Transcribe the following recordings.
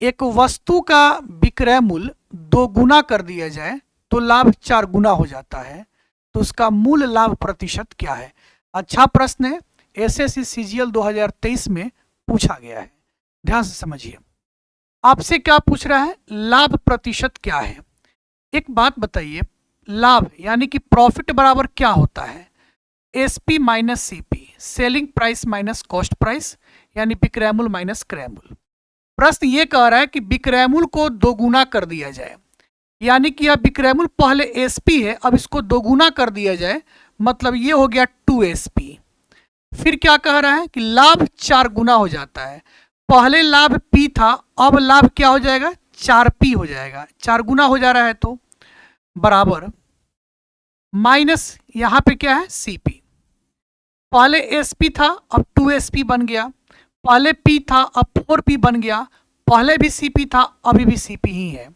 एक वस्तु का विक्रय मूल्य 2 गुना कर दिया जाए तो लाभ 4 गुना हो जाता है, तो उसका मूल लाभ प्रतिशत क्या है? अच्छा प्रश्न है, एसएससी सीजीएल 2023 में पूछा गया है। ध्यान से समझिए। आपसे क्या पूछ रहा है? लाभ प्रतिशत क्या है। एक बात बताइए, लाभ यानी कि प्रॉफिट बराबर क्या होता है? SP minus CP, selling price minus cost price, यानी विक्रय मूल्य माइनस क्रय मूल्य। प्रश्न ये कह रहा है कि विक्रय मूल्य को 2 गुना कर दिया जाए, यानी कि यह विक्रय मूल्य पहले एसपी है, अब इसको 2 गुना कर दिया जाए, मतलब ये हो गया 2 एसपी। फिर क्या कह रहा है कि लाभ 4 गुना हो जाता है। पहले लाभ पी था, अब लाभ क्या हो जाएगा? 4 पी हो जाएगा, 4 गुना हो जा रहा है, तो बराबर माइनस यहां पे क्या है? सीपी। पहले एसपी था, अब 2 एसपी बन गया। पहले पी था, अब 4 पी बन गया। पहले भी सीपी था, अभी भी सीपी ही है।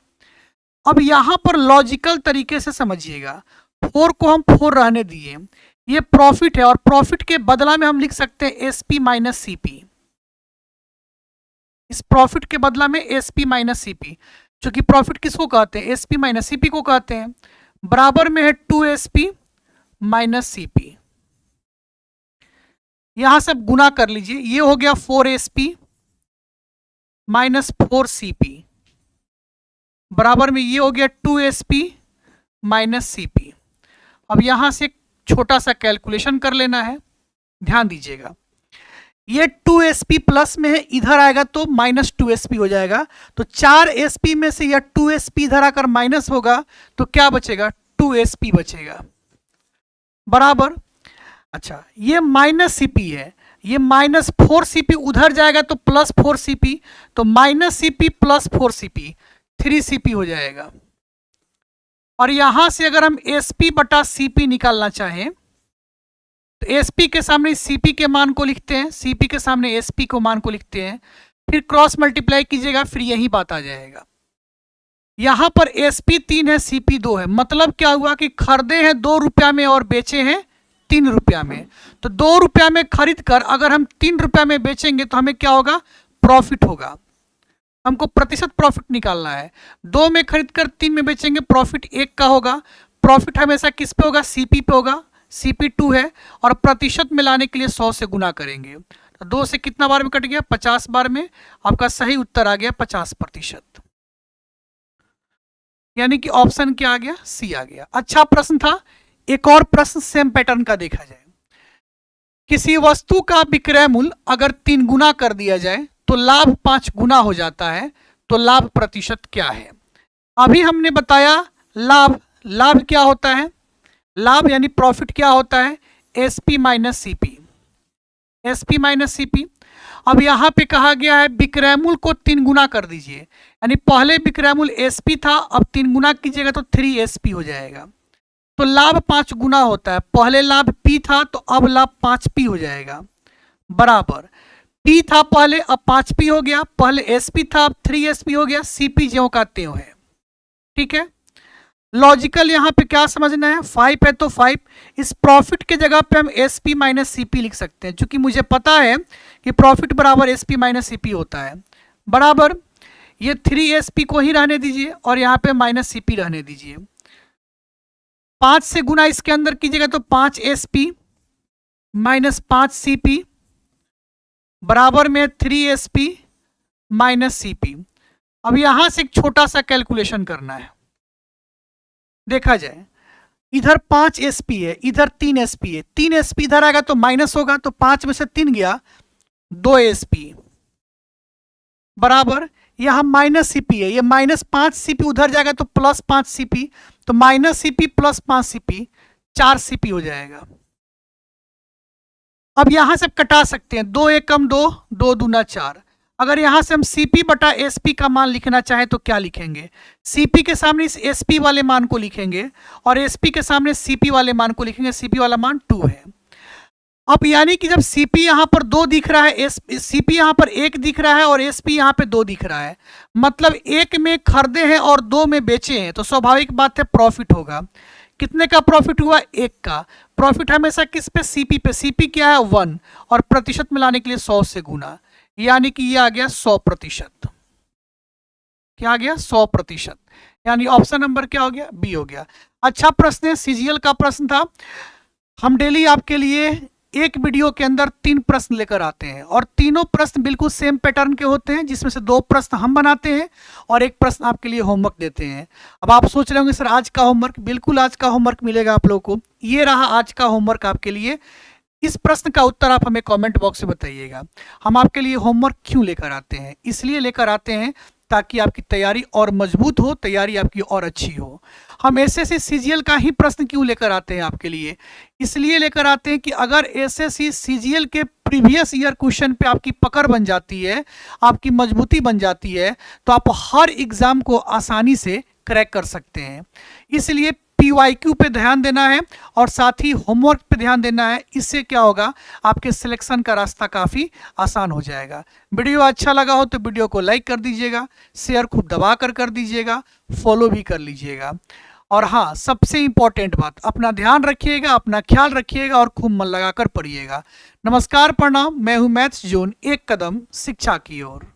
अब यहां पर लॉजिकल तरीके से समझिएगा, 4 को हम 4 रहने दिए, ये प्रॉफिट है और प्रॉफिट के बदला में हम लिख सकते हैं एसपी माइनस सीपी। इस प्रॉफिट के बदला में एसपी माइनस सीपी, क्योंकि प्रॉफिट किसको कहते हैं? एसपी माइनस सीपी को कहते हैं। बराबर में है 2 एसपी माइनस सीपी। यहां से अब गुना कर लीजिए, ये हो गया 4 एसपी माइनस 4 सीपी, बराबर में ये हो गया 2 एसपी माइनस सीपी। अब यहां से एक छोटा सा कैलकुलेशन कर लेना है, ध्यान दीजिएगा। ये 2 एसपी प्लस में है, इधर आएगा तो माइनस 2 एसपी हो जाएगा, तो 4 एसपी में से यह 2 एसपी इधर आकर माइनस होगा, तो क्या बचेगा? 2 एसपी बचेगा, बराबर। अच्छा, ये माइनस सीपी है, ये माइनस 4 सीपी उधर जाएगा तो प्लस 4 सीपी, तो minus CP plus 4 CP 3 CP हो जाएगा। और यहां से अगर हम एसपी बटा सीपी निकालना चाहें तो एसपी के सामने सीपी के मान को लिखते हैं, सीपी के सामने एसपी को मान को लिखते हैं, फिर क्रॉस मल्टीप्लाई कीजिएगा, फिर यही बात आ जाएगा। यहां पर एसपी 3 है, सीपी 2 है, मतलब क्या हुआ कि खरीदे हैं 2 रुपया में और बेचे हैं 3 रुपया में। तो 2 रुपया में खरीद कर अगर हम 3 रुपया में बेचेंगे तो हमें क्या होगा? प्रॉफिट होगा। हमको प्रतिशत प्रॉफिट निकालना है। 2 में खरीद कर 3 में बेचेंगे, प्रॉफिट 1 का होगा। प्रॉफिट हमेशा किस पे होगा? सीपी पे होगा, सीपी 2 है, और प्रतिशत में लाने के लिए 100 से गुना करेंगे। तो 2 से कितना बार में कट गया? 50 बार में। आपका सही उत्तर आ गया 50%, यानी कि ऑप्शन क्या आ गया? सी आ गया। अच्छा प्रश्न था। एक और प्रश्न सेम पैटर्न का देखा जाए। किसी वस्तु का विक्रय मूल्य अगर 3 गुना कर दिया जाए तो लाभ 5 गुना हो जाता है, तो लाभ प्रतिशत क्या है? अभी हमने बताया लाभ, लाभ क्या होता है? लाभ यानी प्रॉफिट क्या होता है? SP minus CP, SP minus CP. अब यहां पे कहा गया है विक्रय मूल्य को 3 गुना कर दीजिए, यानी पहले विक्रय मूल्य एसपी था, अब 3 गुना कीजिएगा तो 3 एसपी हो जाएगा, तो लाभ 5 गुना होता है। पहले लाभ पी था तो अब लाभ 5 पी हो जाएगा, बराबर पी था पहले, अब 5 पी हो गया। पहले एसपी था, अब 3 एसपी हो गया। सीपी ज्यों का त्यों है, ठीक है। लॉजिकल यहां पे क्या समझना है? 5 है तो 5, इस प्रॉफिट के जगह पे हम एसपी माइनस सीपी लिख सकते हैं, क्योंकि मुझे पता है कि प्रॉफिट बराबर एसपी माइनस सीपी होता है, बराबर। ये 3 एसपी को ही रहने दीजिए और यहाँ पे माइनस सीपी रहने दीजिए। 5 से गुना इसके अंदर कीजिएगा तो 5 एसपी माइनस 5 सीपी, बराबर में 3 एसपी माइनस सीपी। अब यहां से एक छोटा सा कैलकुलेशन करना है, देखा जाए। इधर 5 एसपी है, इधर 3 एसपी है, 3 एसपी इधर आएगा तो माइनस होगा, तो 5 में से 3 गया, 2 एसपी, बराबर यहां माइनस सीपी है, ये माइनस 5 सीपी उधर जाएगा तो प्लस 5 सीपी, तो minus CP plus 5 CP 4 CP हो जाएगा। अब यहां से कटा सकते हैं, 2 एकम 2, 2 दूना 4। अगर यहां से हम सीपी बटा एसपी का मान लिखना चाहें तो क्या लिखेंगे? सीपी के सामने इस एसपी वाले मान को लिखेंगे और एसपी के सामने सीपी वाले मान को लिखेंगे। सीपी वाला मान 2 है। अब यानी कि जब सीपी यहां पर 2 दिख रहा है, सीपी यहां पर 1 दिख रहा है और एसपी यहां पे 2 दिख रहा है, मतलब 1 में खरीदे हैं और 2 में बेचे हैं, तो स्वाभाविक बात है प्रॉफिट होगा। कितने का प्रॉफिट हुआ? 1 का। प्रॉफिट हमेशा किस पे? सीपी पे। सीपी क्या है? 1, और प्रतिशत में लाने के लिए 100 से गुना, यानी कि ये आ गया 100%। क्या आ गया 100%, यानी ऑप्शन नंबर क्या हो गया बी हो गया। अच्छा प्रश्न है, सीजीएल का प्रश्न था। हम डेली आपके लिए एक वीडियो के अंदर 3 प्रश्न लेकर आते हैं और तीनों प्रश्न बिल्कुल सेम पैटर्न के होते हैं, जिसमें से 2 प्रश्न हम बनाते हैं और एक प्रश्न आपके लिए होमवर्क देते हैं। अब आप सोच रहे होंगे सर आज का होमवर्क, बिल्कुल आज का होमवर्क मिलेगा आप लोगों को। ये रहा आज का होमवर्क आपके लिए। इस प्रश्न का उत्तर आप हमें कमेंट बॉक्स में बताइएगा। हम आपके लिए होमवर्क क्यों लेकर आते हैं? इसलिए लेकर आते हैं ताकि आपकी तैयारी और मजबूत हो, तैयारी आपकी और अच्छी हो। हम एसएससी सीजीएल का ही प्रश्न क्यों लेकर आते हैं आपके लिए? इसलिए लेकर आते हैं कि अगर एसएससी सीजीएल के प्रीवियस ईयर क्वेश्चन पे आपकी पकड़ बन जाती है, आपकी मजबूती बन जाती है, तो आप हर एग्जाम को आसानी से क्रैक कर सकते हैं। इसलिए पीवाईक्यू पे ध्यान देना है और साथ ही होमवर्क पे ध्यान देना है। इससे क्या होगा, आपके सिलेक्शन का रास्ता काफ़ी आसान हो जाएगा। वीडियो अच्छा लगा हो तो वीडियो को लाइक कर दीजिएगा, शेयर खूब दबा कर दीजिएगा, फॉलो भी कर लीजिएगा। और हाँ, सबसे इम्पोर्टेंट बात, अपना ध्यान रखिएगा, अपना ख्याल रखिएगा और खूब मन लगाकर पढ़िएगा। नमस्कार, प्रणाम, मैं हूँ मैथ्स जोन, एक कदम शिक्षा की ओर।